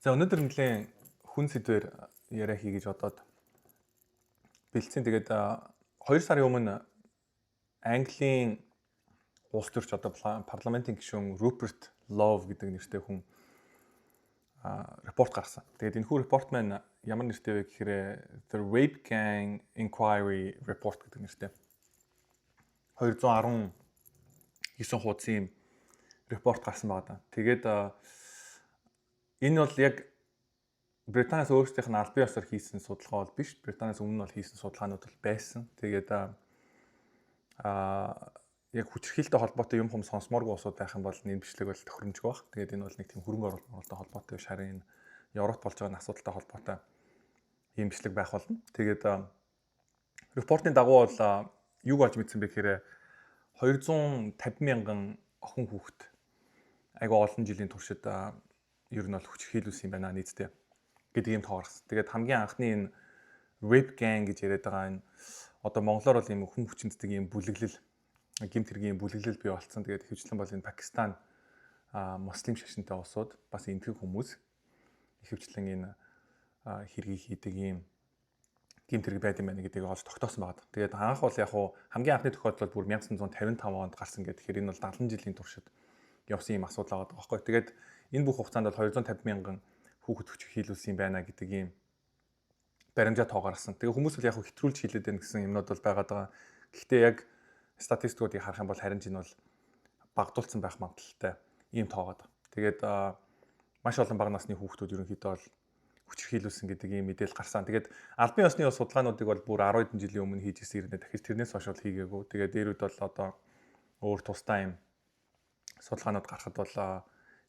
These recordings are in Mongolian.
За өнөөдөр нэлээд хүн сэдвээр яриа хий гэж бодоод бэлдсэн. Тэгээд 2 сарын өмнө Английн улс төрч одоо парламентын гишүүн Rupert Love гэдэг нэртэй хүн репорт гаргасан. Тэгээд энэхүү репорт маань ямар нэртэй вэ гэхээр The Rape Gang Inquiry Report гэдэг нэртэй. 219 хуудсын репорт гарсан байна. Тэгээд энэ бол яг Британаас өөрсдийнх нь албан ёсоор хийсэн судалгаа бол биш. Британаас өмнө бол хийсэн судалгаанууд бол байсан. Тэгээд яг хүчирхийлэлтэй холбоотой юм сонсмооргүй усуд байх юм бол энэ бичлэг бол тохиромжгүй баг. Тэгээд энэ бол нэг тийм хөрөнгө оруулалттай холбоотой биш, харин энэ Европт болж байгаа асуудалтай холбоотой ийм бичлэг байх болно. Тэгээд репортын дагуу бол юу болж мэдсэн бэ гэхээр 250 мянган охин хүүхэд айгүй олон жилийн туршид ер нь бол хүчирхийлүүлсэн юм байна нийтдээ гэдэг юм тоо гаргасан. Тэгээд хамгийн анхны энэ rape gang гэж яриад байгаа энэ одоо монголоор бол ийм хүн хүчинцдэг ийм бүлэглэл гэмт хэргийн бүлэглэл бий болцсон. Тэгээд ихэвчлэн бол энэ Пакистан муслим шашинтай улсууд бас энтгэг хүмүүс ихэвчлэн энэ хэргийг хийдэг ийм гэмт хэрэг байд юм байна гэдгийг олж тогтоосон байна. Тэгээд анх бол яг хуу хамгийн анхны тохиолдол бүр 1955 онд гарсан гэдэг. Тэгэхээр энэ бол 70 жилийн туршид явсан ийм асуудал байгаа байхгүй. Тэгээд энэ бүх хугацаанд бол 250 мянган хүүхэд хүчирхийлүүлсэн юм байна гэдэг ийм баримжаа тоо гаргасан. Тэгээ хүмүүс бол яг хэтрүүлж хийлээд байна гэсэн юмнууд бол байгаад байгаа. Гэхдээ яг статистикуудыг харах юм бол харин ч энэ бол багдуулсан байх магадaltaй ийм тоогоод. Тэгээд маш олон бага насны хүүхдүүд ерөнхийдөө бол хүчирхийлүүлсэн гэдэг ийм мэдээлэл гарсан. Тэгээд албан ёсны судалгаануудыг бол бүр 10 хэдэн жилийн өмнө хийж ирсэн ирнэ. Дахиж тэрнээс хойш бол хийгээгүй. Тэгээд дээрүүд бол одоо өөр тусдаа ийм судалгаанууд гарахад бол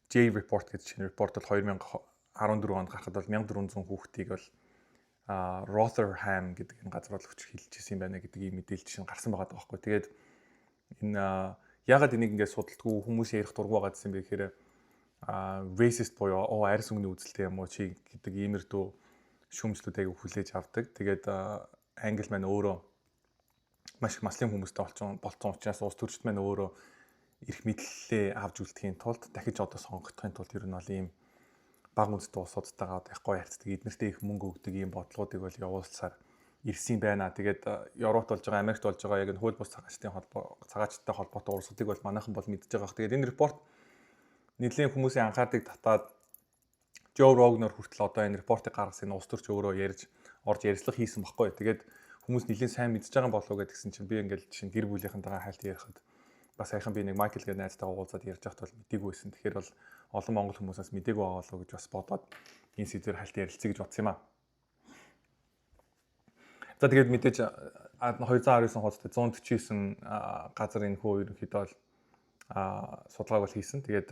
J report гэж шинэ report бол 2014 онд гарахад бол 1400 хүүхдийг бол Rotherham гэдэг энэ газар бол хүчирхийлжсэн юм байна гэдэг ийм мэдээлэл чинь гарсан байгаа байхгүй. Тэгээд энэ ягаад энийг ингээд судалдаггүй хүмүүс ярих дургу байгаа гэсэн бэ гэхээр racist буюу арьс өнгөний үзэлтэй юм уу чи гэдэг иймэрдүү шүүмжлүүд аяг хүлээж авдаг. Тэгээд англи маань өөрөө маш их маслим хүмүүстэй болцсон учраас улс төрчд маань өөрөө эрх мэдлэлээ авч үлдэхийн тулд дахиж одоо сонгогдохын тулд ер нь бол ийм баг үндэстэй улсуудтайгаа байхгүй харьцдаг эднэртэй их мөнгө өгдөг ийм бодлогуудыг бол явуулсаар ирсэн байна. Тэгээд Европт болж байгаа, Америкт болж байгаа яг энэ хууль бус цагаачтай холбоотой улсуудыг бол манайхан бол мэдж байгаа. Тэгээд энэ репорт нийтлийн хүмүүсийн анхаардыг татаад Joe Rogan-оор хүртэл одоо энэ репортыг гаргасан улс төрч өөрөө ярьж орж ярилцлага хийсэн баггүй. Тэгээд хүмүүс нийлэн сайн мэдж байгаа болов уу гэдгсэн чинь би ингээл жишээ гэр бүлийнхэнтэйгээ хайлт ярихад бас саяхан би нэг Майкл гэдэг найзтайгаа уулзаад ярьж байхад бол мдэггүй байсан. Тэгэхээр бол олон монгол хүмүүсээс мдэггүй байгаа болов уу гэж бас бодоод энэ сэдвээр хайлт ярилцъя гэж бодсон юм аа. За тэгээд мэдээж 219 хуудастай 149 газар энэ хөө ерөнхийдөө бол судалгааг бол хийсэн. Тэгээд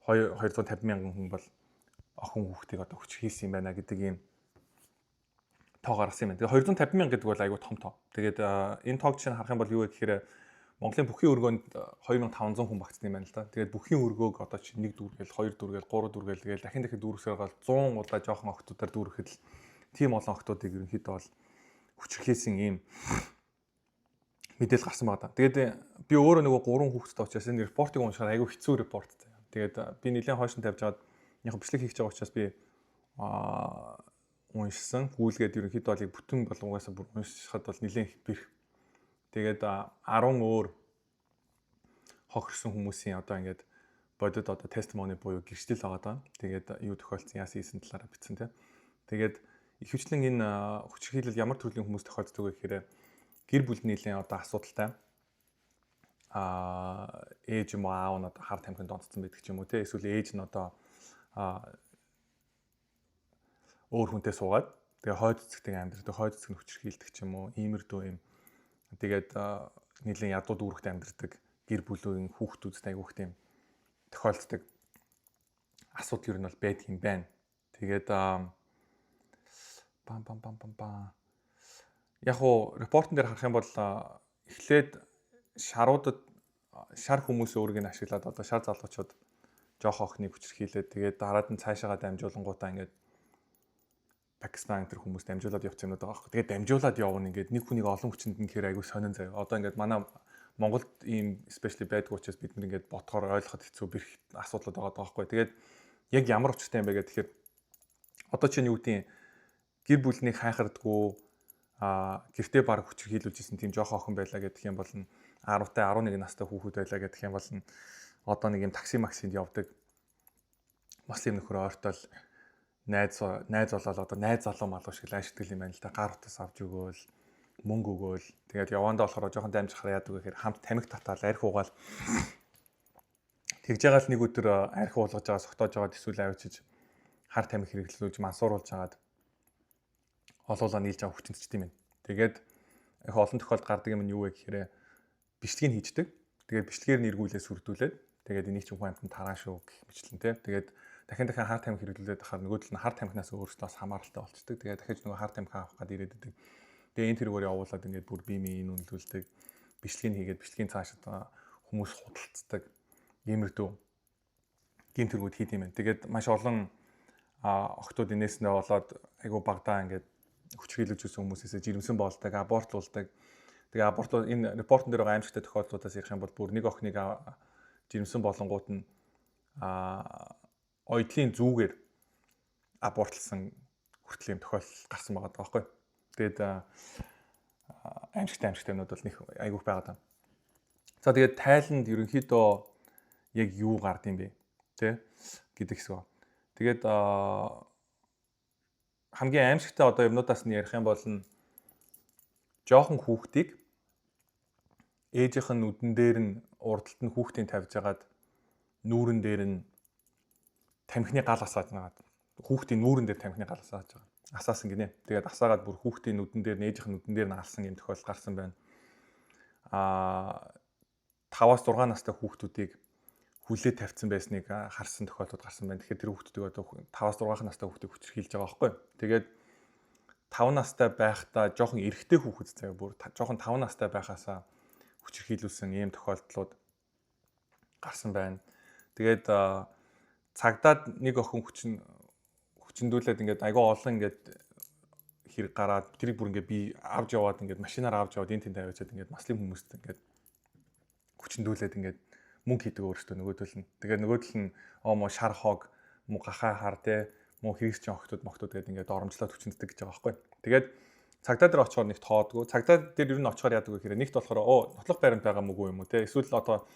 250 мянган хүн бол охин хүүхдийг одоо хүчирхийлсэн юм байна гэдэг ийм тоо гаргасан юм байна. Тэгээд 250 мянга гэдэг бол айгүй том тоо. Тэгээд энэ тоог чинь харах юм бол юу вэ гэхээр Монголын бүхий өргөөнд 2500 хүн багтсан юм байна л да. Тэгээд бүхий өргөөг одоо чи 1 дүүргээл, 2 дүүргээл, 3 дүүргээл тэгээд дахин дүүргэсээр гал 100 удаа жоохон охтуудаар дүүргэхэд л тийм олон охтуудыг ерөнхийдөө бол хүчирхийлсэн ийм мэдээлэл гарсан байна. Тэгээд би өөрөө нөгөө 3 хүүхэдтэй учраас энэ репортыг уншихаар айгүй хэцүү репорт. Тэгээд би нэлээд хойш нь тавьж аваад яг бичлэг хийж байгаа учраас би уншсан. Гүйлгээд ерөнхийдөө бол бүтэн болгоогоос бүр уншихад бол нэлээд бэрх. Тэгээд 10 өөр хохирсон хүмүүсийн одоо ингээд бодит одоо тестимони буюу гэрчлэл байгаа даа. Тэгээд юу тохиолдсон яасан хийсэн талаараа бичсэн тийм. Тэгээд ихэвчлэн энэ хүчирхийлэл ямар төрлийн хүмүүс тохиолддог вэ гэхээр гэр бүл нийлэн одоо асуудалтай ээж юм уу аав нь одоо хар тамхинд онцсон байдаг ч юм уу те эсвэл ээж нь одоо өөр хүнтэй суугаад тэгээ хойд цэцэгтэй амьдрдаг хойд цэцэг нь хүчирхийлдэг ч юм уу иймэрдүү юм тэгээд нийлэн ядуу дүүрэгт амьдрдаг гэр бүлийн хүүхдүүдтэй айгүйх тийм тохиолддог асуудал ер нь бол байдаг юм байна. Тэгээд яг уу репортон дээр харах юм бол эхлээд шаруудад шар хүмүүс өөрийг нь ашиглаад одоо шар залуучууд жоох охиныг хүчирхийлээд тэгээд дараад нь цаашаагаа дамжуулангуудаа ингээд Пакистан энэ хүмүүст дамжуулаад явсан юм байгаа байхгүй. Тэгээд дамжуулаад явна ингээд нэг хүнийг олон хүчинд нь гэхээр айгүй сонин заяа. Одоо ингээд манай Монголд ийм especially байдгүй учраас бид нэг ингээд бодохоор ойлгоход хэцүү бэрх асуудлууд байгаа байхгүй. Тэгээд яг ямар учиртай юм бэ гэхээр одоо чинь юу гэдгийг гэр бүлнийг хайхардггүй гэртээ баг хүчирхийлүүлжсэн тийм жоохон охин байлаа гэдэг юм бол 10-тай 11 настай хүүхэд байлаа гэдэг юм бол одоо нэг юм такси максинд явдаг муслим нөхөр ойртол найз болоод одоо найз залуу малуу шиг лайшдаг юм байна л да. Гар утас авч өгөөл, мөнгө өгөөл. Тэгээд явандаа болохоор жоохон дамжихаар яадаг гэхээр хамт тамхи татаал, арх уугаал. Тэгж байгаа л нэг өдөр арх уулгаж байгаа согтоож байгаа эсвэл авчиж хар тамхи хэрэглүүлж мансууруулж хагаад олоолаа нийлж байгаа хүчинцчтэй юм. Тэгээд их олон тохиолдолд гардаг юм нь юу вэ гэхээр бичлэгийг хийждэг. Тэгээд бичлэгээр нь эргүүлээ сүрдүүлээд тэгээд энийг чинь хүн амтнд тараа шүү гэх мэтлэн тэ. Тэгээд дахин хар тамхи хэрэглүүлээд ахаар нөгөө л нь хар тамхинаас өөрөөсөө хамааралтай болчдөг. Тэгээд дахиж нөгөө хар тамхи авах гээд ирээд идэг. Тэгээд энэ тэргээр явуулаад ингээд бүр бие минь үнэлүүлдэг. Бичлэгийг хийгээд бичлэгийн цаашид хүмүүс худалцдаг. Иймэрдүү гин тэргүүд хийд юм байна. Тэгээд маш олон охтууд инээснээ болоод айгу багдаа ингээд хүчрхийлж үзсэн хүмүүсээс жирэмсэн болдог, абортлуулдаг. Тэгээ абортлууд энэ репортон дээр байгаа аимшигтай тохиолдлуудаас ярих юм бол бүр нэг охиныг жирэмсэн болонгууд нь ойдлын зүүгээр абортлсан хүртэл юм тохиолдол гарсан байгаа байхгүй. Тэгээд аимшигтай юмнууд бол нэг айгуух байгаа даа. За тэгээд тайланд ерөнхийдөө яг юу гард юм бэ тэ гэдэг хэсэг. Тэгээд хамгийн аимшигтай одоо юмнуудаас нь ярих юм бол жоохон хүүхдийг ээжийнх нь нүдэн дээр нь урдталт нь хүүхдийн тавьж агаад нүүрэн дээр нь тамхины гал асааж байгаа. Хүүхдийн нүүрэн дээр тамхины гал асааж байгаа. Асаасан гинэ. Тэгээд асаагаад бүр хүүхдийн нүдэн дээр нь ээжийнх нь нүдэн дээр нь алсан юм тохиолдол гарсан байна. 5-6 настай хүүхдүүдийг хүлээ тавьсан байсныг харсан тохиолдол гарсан байна. Тэгэхээр тэр хүүхдүүдийг одоо 5-6 настай хүүхдийг хүчирхийлж байгаа байхгүй. Тэгээд 5 настай байхдаа жоохон эрэгтэй хүүхэд заяа бүр жоохон 5 настай байхаасаа хүчирхийлүүлсэн ийм тохиолдлууд гарсан байна. Тэгээд цагдаад нэг охин хүчиндүүлээд ингээд айгүй олон ингээд хэрэг гараад тэрийг бүр ингээд би авч яваад ингээд машинаар авч яваад энэ тэнд тавиачаад ингээд маслим хүмүүст ингээд хүчиндүүлээд ингээд мөнгө хийдэг өөртөө нөгөөдөл нь. Тэгээд нөгөөдөл нь мо шар хог, мо гахаа хар те, мо хэрэгсчин охтууд гэдэг ингээд оромжлоод хүчинддэг гэж байгаа байхгүй. Тэгээд цагдаа дээр очихоор нэг тоодгүй. Цагдаа дээр ер нь очихоор яадаг вэ гэхээр нэгт болохоор нотлох баримт байгаа мөгүй юм уу те. Эсвэл одоо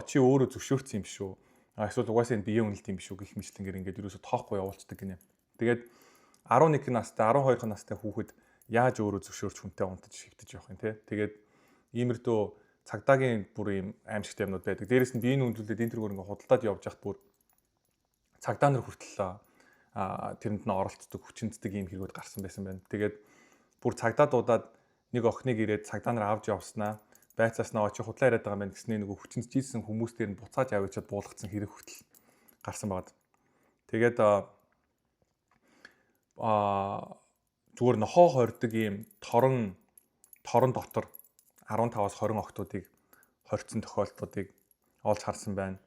чи өөрөө зөвшөөрсөн юм биш үү? Эсвэл угаасаа энэ биеийн үнэлт юм биш үү гэх мэтлэнгээр ингээд ерөөсө тоохгүй явуулцдаг гинэ. Тэгээд 11 настай, 12 настай хүүхэд яаж өөрөө зөвшөөрч хүнтэй унтаж шивдэж явах юм те. Тэгээд иймэрдүү цагдаагийн бүр юм аимшигтай юмнууд байдаг. Дээрээс нь биеийн үнэлүүлээд энэ төрөөр ингээд худалдаад явж хахад бүр цагдаа нар хүртэл тэрэнд нь оролцдог, хүчинцдэг ийм хэрэгүүд гарсан байсан байна. Тэгээд бүр цагдаа дуудаад нэг охиныг ирээд цагдаа нар авч явснаа байцааснаа очи худлаа яриад байгаа юм гэснээр нөгөө хүчинцжсэн хүмүүс дээр нь буцааж аваачаад буулгацсан хэрэг хүртэл гарсан байна. Тэгээд зүгээр нохоо хордог ийм торон дотор 15-аас 20 охтуудыг хорьцсон тохиолдлуудыг олж харсан байна.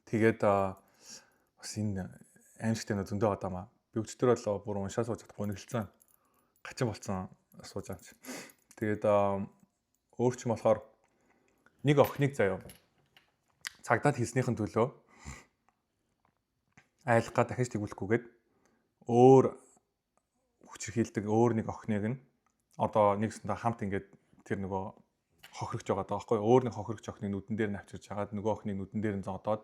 Тэгээд бас энэ аимшигтай нөө зөндөө гадаамаа. Би өчтөр бол бүр уншаа сууж чадахгүй нэгэлцэн гачин болцсон сууж байгаа юм чи. Тэгээд өөрч юм болохоор нэг охиныг заяа цагдаад хийснийхэн төлөө айлгаа дахиж тэгүүлэхгүйгээд өөр хүчирхийлдэг өөр нэг охиныг нь одоо нэгсэндээ хамт ингээд тэр нөгөө хохирогч байгаа даахгүй өөр нэг хохирогч охиныг нүдэн дээр нь авчирч хагаад нөгөө охиныг нүдэн дээр нь зодоод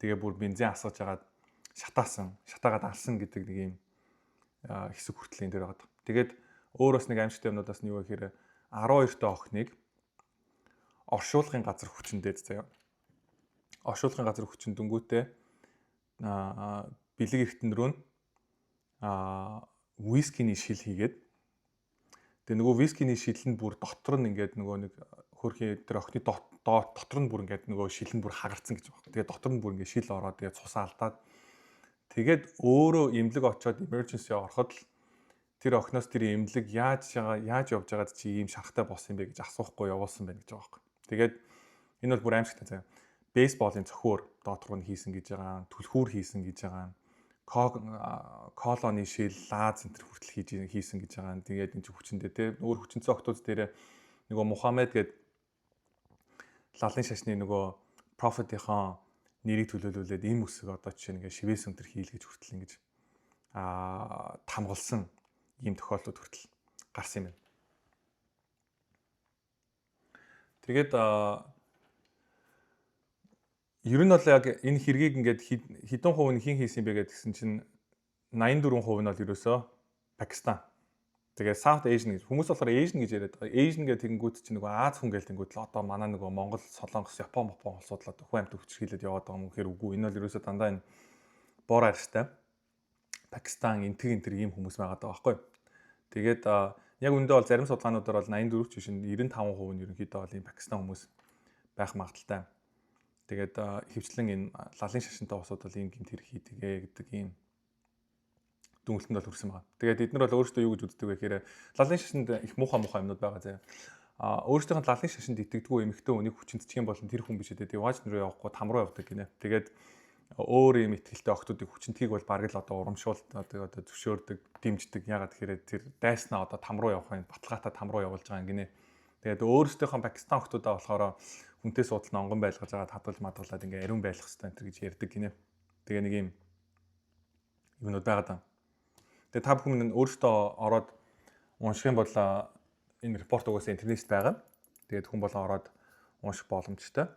тэгээ бүр бензин асгаж хагаад шатаагаад алсан гэдэг нэг юм хэсэг хүртэл энэ дээр байгаа. Тэгээд өөрөөс нэг аимшигтай юмнуудаас нь юу вэ гэхээр 12 та охиныг оршуулгын газар хүчиндээд заяа. Оршуулгын газар хүчин дүнгүүтээ бэлэг эртэн рүү вискиний шил хийгээд тэгээ нөгөө вискиний шилэнд бүр дотор нь ингээд нөгөө нэг хөрхийн тэр охины дотор нь бүр ингээд нөгөө шилэнд бүр хагарцсан гэж байна. Тэгээ дотор нь бүр ингээд шил ороод тэгээ цус алдаад тэгээд өөрөө эмнэлэг очоод emergency ороход л тэр охиноос тэр эмнэлэг яаж явж байгаад чи ийм шарахтай болсон юм бэ гэж асуухгүй явуулсан байна гэж байгаа байхгүй. Тэгээд энэ бол бүр аимшигтай заяа. Бейсболын цохиор доторх нь хийсэн гэж байгаа, түлхүүр хийсэн гэж байгаа. Колоны шил лаз энэ хүртэл хийсэн гэж байгаа. Тэгээд энэ хүчиндээ те өөр хүчинцэн охтууд дээр нөгөө Мухаммед гээд лалын шашны нөгөө профетийнхаа нэрийг төлөөлүүлээд энэ үсэг одоо жишээ нэг шивээс өнтер хийлгэж хүртэл ингэж тамгалсан ийм тохиолдлууд хүртэл гарсан юм байна. Тэгээд ер нь бол яг энэ хэргийг ингээд хэдэн хувь нь хийн хийсэн бэ гэдгсэн чинь 84% нь бол ерөөсөө Пакистан. Тэгээд South Asian гэж хүмүүс болохоор Asian гэж яриад байгаа. Asian гэх тэгэнгүүт чинь нөгөө Аз хүн гэлтэнгүүт л одоо манай нөгөө Монгол, Солонгос, Япон улсууд л одоо хүн амьтад хүчрхийлээд яваад байгаа юм гэхээр үгүй. Энэ бол ерөөсөө дандаа энэ бор арьстай Пакистан энтэг ийм хүмүүс байгаа даа байхгүй. Тэгээд яг үндэ бол зарим судалгаануудаар бол 84 ч биш 95% нь ерөнхийдөө бол ийм Пакистан хүмүүс байх магадaltaй. Тэгээд хөвчлэн энэ лалын шашинтай улсууд бол ийм гэмт хэрэг хийдгээ гэдэг ийм дүнэлтэнд бол хүрсэн байгаа. Тэгээд эдгээр бол өөрсдөө юу гэж үздэг вэ гэхээр лалын шашинд их муухай юмнууд байгаа заяа. Өөрсдийнх нь лалын шашинд итгэдэггүй эмэгтэй хүнийг хүчинтчих юм бол тэр хүн биш үү тэгээд яваач нэрээ явахгүй там руу явдаг гинэ. Тэгээд өөр юм итгэлтэй охтуудыг хүчинтгийг бол бараг л одоо урамшуулт одоо зөвшөөрдөг, дэмждэг. Ягаад гэхээр тэр дайснаа одоо там руу явахын баталгаатай там руу явуулж байгаа юм гинэ. Тэгээд өөрсдийнхөө Пакистан охтуудаа болохоор хүнтэй суудлын онгон байлгаж байгаа хадгалж мадгалаад ингээ ариун байх хэрэгтэй энэ гэж ярьдаг гинэ. Тэгээ нэг юм юмнууд байгаа даа. Тэгээ та бүхэн өөртөө ороод унших юм бол энэ репорт угаасаа интернетт байгаа. Тэгээд хүн болон ороод унших боломжтой.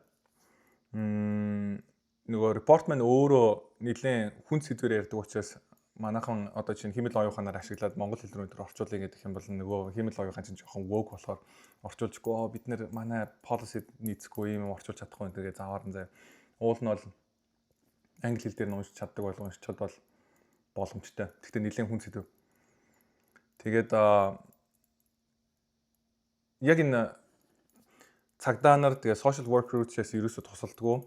Нөгөө репорт маань өөрөө нэлээд хүн сэдвээр ярьдаг учраас манайхан одоо чинь химэл оюуханаар ашиглаад монгол хэл рүү орчуулъя гэдэг юм бол нөгөө химэл оюухан чинь жоохон woke болохоор орчуулжгүй бид нэр манай policy нийцэхгүй юм орчуулж чадахгүй энэ тэгээ заавар нь заяа. Уул нь бол англи хэл дээр нь уншиж чаддаг бол уншчиход бол боломжтой. Гэхдээ нэлээд хүн сэдв. Тэгээд яг энэ цагдаа нар тэгээ social worker-уудаас ерөөсө тусалдаггүй.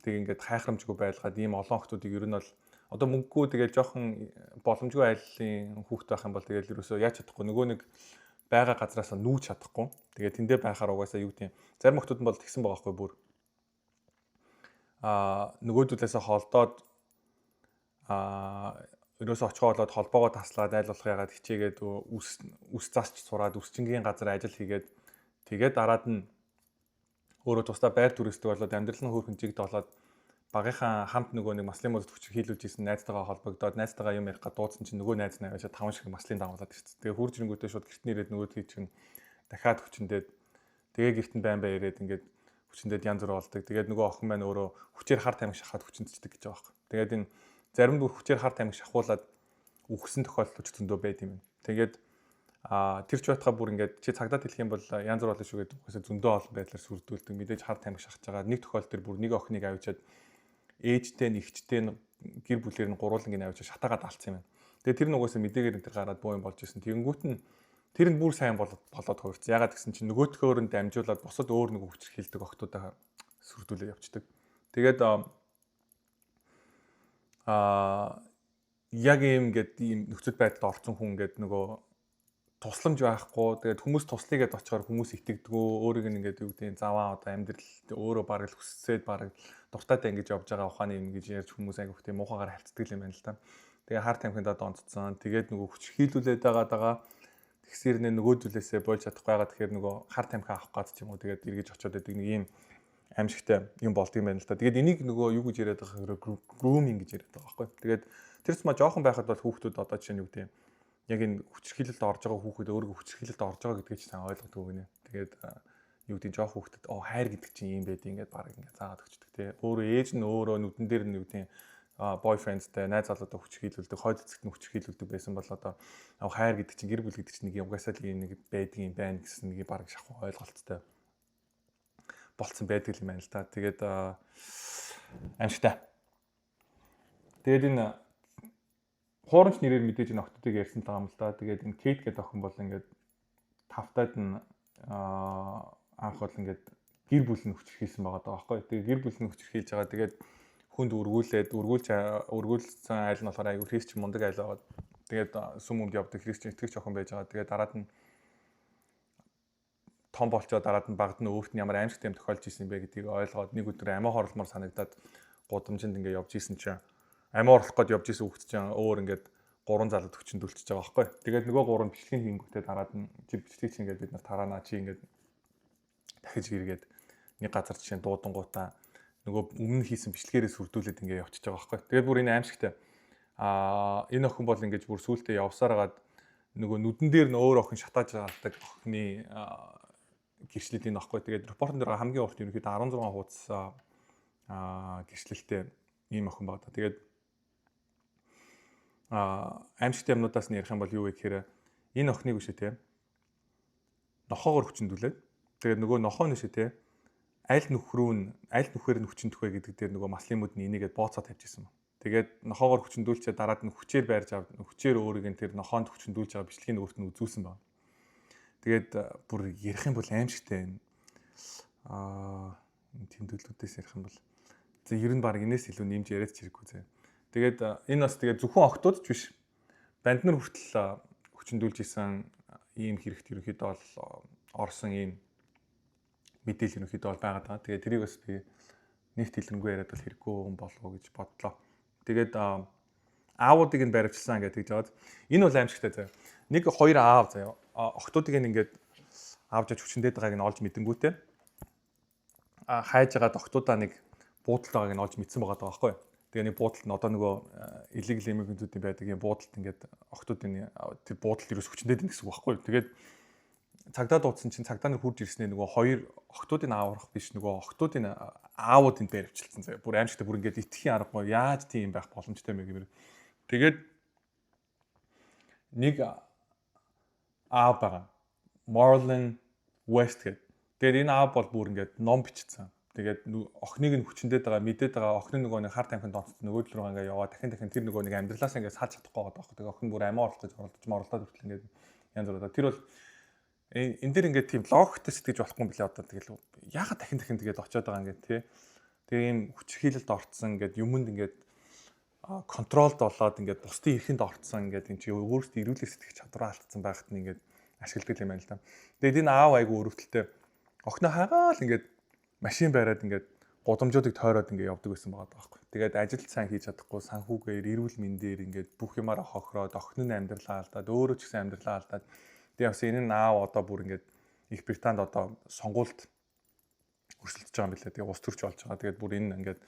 Тэг ингээд хайхрамжгүй байлгаад ийм олон охтуудыг ер нь бол одоо мөнгөгүй тэгэл жоохон боломжгүй айлын хүүхэд байх юм бол тэгэл ерөөсөө яаж чадахгүй нөгөө нэг байгаа газраас нүүж чадахгүй. Тэгээ тэндээ байхаар угаасаа юу гэдэг юм. Зарим охтууд нь бол тэгсэн байгаа хгүй бүр. Нөгөөдөлөөсөө холдоод ерөөсөө очихоо болоод холбоогоо таслаад айл болох ягаад хичээгээд үс засч сураад үсчингийн газар ажил хийгээд тэгээд дараад нь өөрөө тусдаа байр түрээсдэг болоод амьдрал нь хөөрхөн жигд болоод багийнхаа хамт нөгөө нэг маслын модод хүч хийлүүлж исэн найзтайгаа холбогдоод найзтайгаа юм ярих га дуудсан чинь нөгөө найз нь аваад 5 шиг маслын давуулаад ирсэн. Тэгээ хурж ирэнгүүтээ шууд гэрт нэрээд нөгөөдгийг чинь дахиад хүчнээд тэгээ гэрт нь байн ирээд ингээд хүчнээд янз бүр болдог. Тэгээд нөгөө охин маань өөрөө хүчээр хар тамхи шахаад хүчнэцдэг гэж байгаа юм. Тэгээд энэ зарим бүр хүчээр хар тамхи шахуулаад үхсэн тохиолдол ч зөндөө байд юм. Тэгээд тэр ч байтугай бүр ингээд чи цагдаад хэлэх юм бол янз бүр болно шүү гэдэг үгээс зөндөө олон байдлаар сүрдүүлдэг. Мэдээж хар тамхи шахаж байгаа нэг тохиолдол төр бүр нэг охиныг авчиад ээжтэй нэгчтэй гэр бүлээр нь гурвуулангийн авчиад шатаагаад алдсан юм байна. Тэгээд тэр нүгөөсөө мэдээгээр энэ гараад боо юм болж исэн. Тэгэнгүүт нь тэр нь бүр сайн болоод хувирц. Ягаад гэсэн чинь нөгөөтгөөр нь дамжуулаад бусад өөр нэг хүч хэлдэг охтуудаа сүрдүүлээ явцдаг. Тэгээд яг ийм нөхцөл байдалд орсон хүн ингээд нөгөө тусламж байхгүй. Тэгээд хүмүүс туслая гэдээ очихоор хүмүүс итгэдэггүй. Өөрийг нь ингээд юу гэдэг заваа одоо амьдрал өөрөө бараг л хүссээд бараг дуртайтай ингэж явж байгаа ухааны юм гэж ярьж хүмүүс аяг хөтэй муухагаар харцдаг юм байна л да. Тэгээ хар тамхиндаа донцсон. Тэгээд нөгөө хүч хийлүүлээд байгаа. Тэгсээр нөгөөдөлөөсөө болж чадахгүй байгаа. Тэгэхээр нөгөө хар тамхи авах гад ч юм уу тэгээд эргэж очиод байдаг нэг ийм аимшигтай юм болд юм байна л да. Тэгээд энийг нөгөө юу гэж яриад байгаа хэрэг grooming гэж яриад байгаа байхгүй. Тэгээд тэр ч маа жоохон байхад бол хүүхдүүд одоо жишээ нь юу гэдэг яг энэ хүчрхийлэлд орж байгаа хүүхэд өөрөө хүчрхийлэлд орж байгаа гэдгийг ч сайн ойлгодог гинэ. Тэгээд юу гэдэг жоох хүүхдэд хайр гэдэг чинь юм байд ингээд баг ингээд заагаад өгчдөг тий. Өөрөө ээж нь өөрөө нүдэн дээр нь юу гэдэг boyfriendтэй найз залуудаа хүчрхийлүүлдэг, хойд эцэгт нь хүчрхийлүүлдэг байсан бол одоо хайр гэдэг чинь гэр бүл гэдэг чинь нэг угаасаа л нэг байдаг юм байна гэсэн нэг баг шахуу ойлголттой болцсон байдаг юм байна л та. Тэгээд амжтай. Тэгээд энэ хуурамч нэрээр мэдээж энэ охтуудыг ярьсан байгаа юм л да. Тэгээд энэ Кейт гэдэг охин бол ингээд тавтаад нь анх бол ингээд гэр бүл нь хүчрхийлсэн байгаа даа байхгүй. Тэгээд гэр бүл нь хүчрхийлж байгаа. Тэгээд хүнд үргүүлсэн айл нь болохоор аягүй христч мундаг айл байгаа. Тэгээд сүм өмд явдаг христч итгэгч охин байж байгаа. Тэгээд дараад нь том болчоо дараад нь багд нь өөрт нь ямар аимшигтай юм тохиолж исэн бэ гэдгийг ойлгоод нэг өдөр амиа хорлмоор санагдаад гудамжинд ингээд явж исэн чинь амиа орлох гээд явж исэн хүүхд чинь өөр ингээд 3 залууд хүчинд үлчиж байгаа байхгүй. Тэгээд нөгөө 3 бичлэгийн хийнгүүтээ дараад нь чи бичлэг чинь ингээд бид нар тараана чи ингээд дахиж гэргээд нэг газар жишээ дуудангуудаа нөгөө өмнө хийсэн бичлэгээрээ сүрдүүлээд ингээ явчихж байгаа байхгүй. Тэгээд бүр энэ аимшигтай. Энэ охин бол ингэж бүр сүултээ явсараад нөгөө нүдэн дээр нь өөр охин шатааж байгаа охины гэрчлэлт энэ багхгүй. Тэгээд репортон дээр хамгийн урт ерөнхийдөө 16 хуудас гэрчлэлтэй ийм охин баг. Тэгээд аимшигтай юмнуудаас нь ярих юм бол юу вэ гэхээр энэ охиныг үшээ те нохоогоор хүчндүүлээд тэгээд нөгөө нохоо нэшээ те аль нүхээр нь хүчндөх вэ гэдэг дээр нөгөө маслимууд нь энийгээд бооцоо тавьж ирсэн ба. Тэгээд нохоогоор хүчндүүлчээ дараад нь хүчээр байрж аваад хүчээр өөрийг нь тэр нохоонд хүчндүүлж байгаа бичлэгийн өөрт нь үзүүлсэн байна. Тэгээд бүр ярих юм бол аимшигтай энэ тэмдэглэлүүдээс ярих юм бол ер нь баг энэс илүү нэмж яриад ч хэрэггүй зэ. Тэгээд энэ бас тэгээд зөвхөн охтууд ч биш. Банд нар хүртэл хүчндүүлж исэн ийм хэрэгт ерөнхийдөө бол орсон ийм мэдээлэл ерөнхийдөө бол байгаад байгаа. Тэгээд тэрийг бас би нэгт хэлэнгүй яриад бол хэрэггүй юм болов уу гэж бодлоо. Тэгээд аавуудыг нь баривчилсан гэдэг жаад энэ бол аимшигтай заяа. Нэг хоёр аав заяа. Охтуудыг ингээд аавж хүчндээд байгааг нь олж мэдэнгүүтээ хайж байгаа охтуудаа нэг буудалд байгааг нь олж мэдсэн байгаа байхгүй. Тэгээ нэг буудалд нь одоо нөгөө illegal immigrant-уудын байдаг юм буудалд ингээд охтуудын тэр буудалд ерөөс хүчндээд гэсэн үг байхгүй. Тэгээд цагдаа дуудсан чинь цагдаа нар хурж ирснээр нөгөө хоёр охтуудын ааврах биш нөгөө охтуудын аавуудын баривчилсан заяа. Бүр аимшигтай бүр ингээд итгэхийн аргагүй яаж тийм байх боломжтой юм гэмээр. Тэгээд нэг аав байгаа. Marlon West гэдэг. Тэгээд энэ аав бол бүр ингээд ном бичсэн. Тэгээд охиныг нь хүчндээд байгаа мэдээд байгаа охин нөгөө нэг хар тамхинд донцсон нөгөө рүү ингээ яваа дахин тэр нөгөө нэг амьдралаас ингээ салж чадахгүй байгаа байхгүй. Тэгээд охин бүр амиа орлох гэж оролдоод хүртэл ингээ янз бүрээ. Тэр бол энэ дээр ингээ тийм логиктэй сэтгэж болохгүй юм билээ одоо тэгэл яагаад дахин тэгээд очиод байгаа ингээ тий. Тэгээ ийм хүч хилэлд орцсон ингээ юмд ингээ контролд болоод ингээ бусдын эрхэнд орцсон ингээ энэ чи өөрөөсөө эрүүлэх сэтгэх чадвараа алдсан байхад нь ингээ ашигладаг юм байна л да. Тэгээд энэ аав айгу өрөвдөлтэй охиноо хагаал ингээ машин бариад ингээд гудамжуудыг тойроод ингээд явдаг байсан байгаа байхгүй. Тэгээд ажилд сайн хийж чадахгүй санхүүгээр эрүүл мэндээр ингээд бүх юмараа хохироод охин нь амьдралаа алдаад өөрөө ч гэсэн амьдралаа алдаад тэгээд бас энэ нь аав одоо бүр ингээд Их Британд одоо сонгуульд өрсөлдөж байгаа юм билээ. Тэгээд ус төрч болж байгаа. Тэгээд бүр энэ ингээд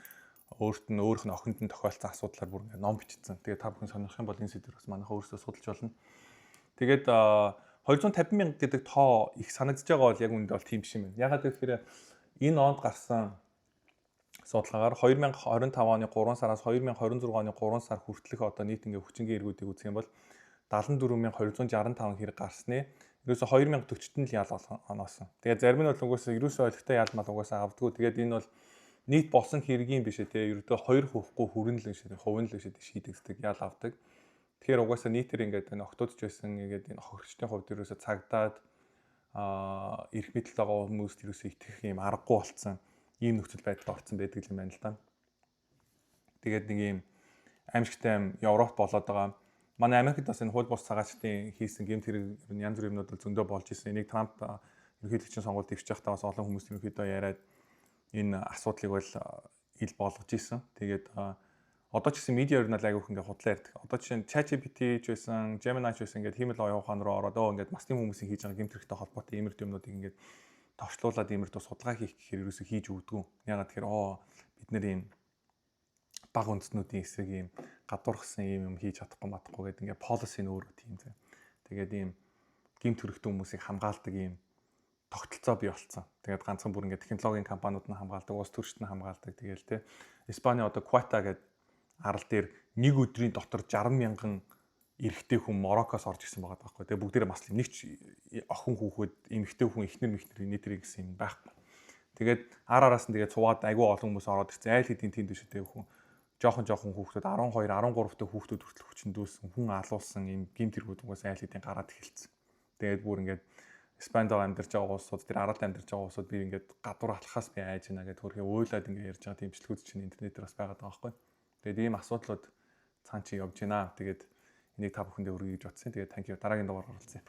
өөрт нь өөрх нь охинд нь тохиолдсон асуудлаар бүр ингээд ном бичсэн. Тэгээд та бүхэн сонирхох юм бол энэ сэдвэр бас манайхаа өөрсдөө судалж болно. Тэгээд 250 мянга гэдэг тоо их санагдаж байгаа бол яг үүндээ бол тийм биш юм байна. Ягаад гэвэл энэ онд гарсан судалгаагаар 2025 оны 3 сараас 2026 оны 3 сар хүртэлх одоо нийт ингээ хүчингийн эргүүдийг үзэх юм бол 74265 хэрэг гарсны ерөөсө 2040-т нь л ял оноосон. Тэгээд зарим нь бол угаасаа ерөөсөө ойлгохтой яалмал угаасаа авдаггүй. Тэгээд энэ бол нийт болсон хэргийн биш ээ. Ердөө 2 хүрэхгүй хүрэн л биш ээ. Хувийн л биш ээ шийдэгддэг ял авдаг. Тэгэхээр угаасаа нийтээр ингээд энэ октодч байсан ингээд энэ хохирчдын хувьд ерөөсөө цагдаад эрх мэдэл байгаа хүмүүст ерөөсөө итгэх юм аргагүй болцсон ийм нөхцөл байдалд орсон байдаг юм байна л да. Тэгээд нэг ийм аимшигтай Европ болоод байгаа. Манай Америкт бас энэ хууль бус цагаачдын хийсэн гэмт хэрэг янз бүрийн юмнууд зөндөө болж исэн. Энийг Трамп ерөнхийлөгчийн сонгуульд дэвшиж байхдаа бас олон хүмүүс ерөнхийдөө яриад энэ асуудлыг бол ил болгож исэн. Тэгээд одоо ч гэсэн медиа ер нь айгүйх ингээ худлаа ярьдаг. Одоо жишээ нь ChatGPT ч байсан, Gemini ч байсан ингээд хиймэл оюухан руу ороод ингээд масны хүмүүсийн хийж байгаа гэмт хэрэгтэй холбоотой иймэрхүү юмнуудыг ингээд товчлуулаад иймэрхүү судалгаа хийх гэхээр ерөөсөө хийж өгдөггүй. Ягаад тэгэхээр бид нэр ийм баг үндэстнүүдийн эсрэг ийм гадуурхсан ийм юм хийж чадахгүй матахгүй гэдэг ингээд policy нь өөрөө тийм зэ. Тэгээд ийм гэмт хэрэгтэй хүмүүсийг хамгаалдаг ийм тогтолцоо бий болцсон. Тэгээд ганцхан бүр ингээд технологийн компаниуд нь хамгаалдаг, улс төрчид нь хамгаалдаг. Тэгээл те. Испани одоо Quetta гэдэг арал дээр нэг өдрийн дотор 60 мянган эрэгтэй хүн Мароккоос орж ирсэн байгаа байхгүй. Тэгээ бүгдээрээ бас нэг ч охин хүүхэд, эмэгтэй хүн, эхнэр мэхнэр нийтрийг гэсэн юм байхгүй. Тэгээд араас нь тэгээд цуваад айгүй олон хүмүүс ороод ирсэн. Айл хэдийн тэнд биш үү хүн. Жохон хүүхдүүд 12, 13 та хүүхдүүд хүртэл хүчндүүлсэн, хүн алуулсан юм гэмт хэрэгүүд угаас айл хэдийн гараад эхэлсэн. Тэгээд бүр ингээд Испанд амьдарч байгаа улсууд, тэр аралд амьдарч байгаа улсууд би ингээд гадуур алхахаас би айж байна гэдэг хөрхөө уйлаад ингээд ярьж байгаа тэмцлэгүүд чинь интернетээр бас байгаад байгаа байхгүй. Тэгээд ийм асуудлууд цаан чи явж байна. Тэгээд энийг та бүхэндээ хүргэе гэж бодсон. Тэгээд thank you. Дараагийн дугаар оролцъя.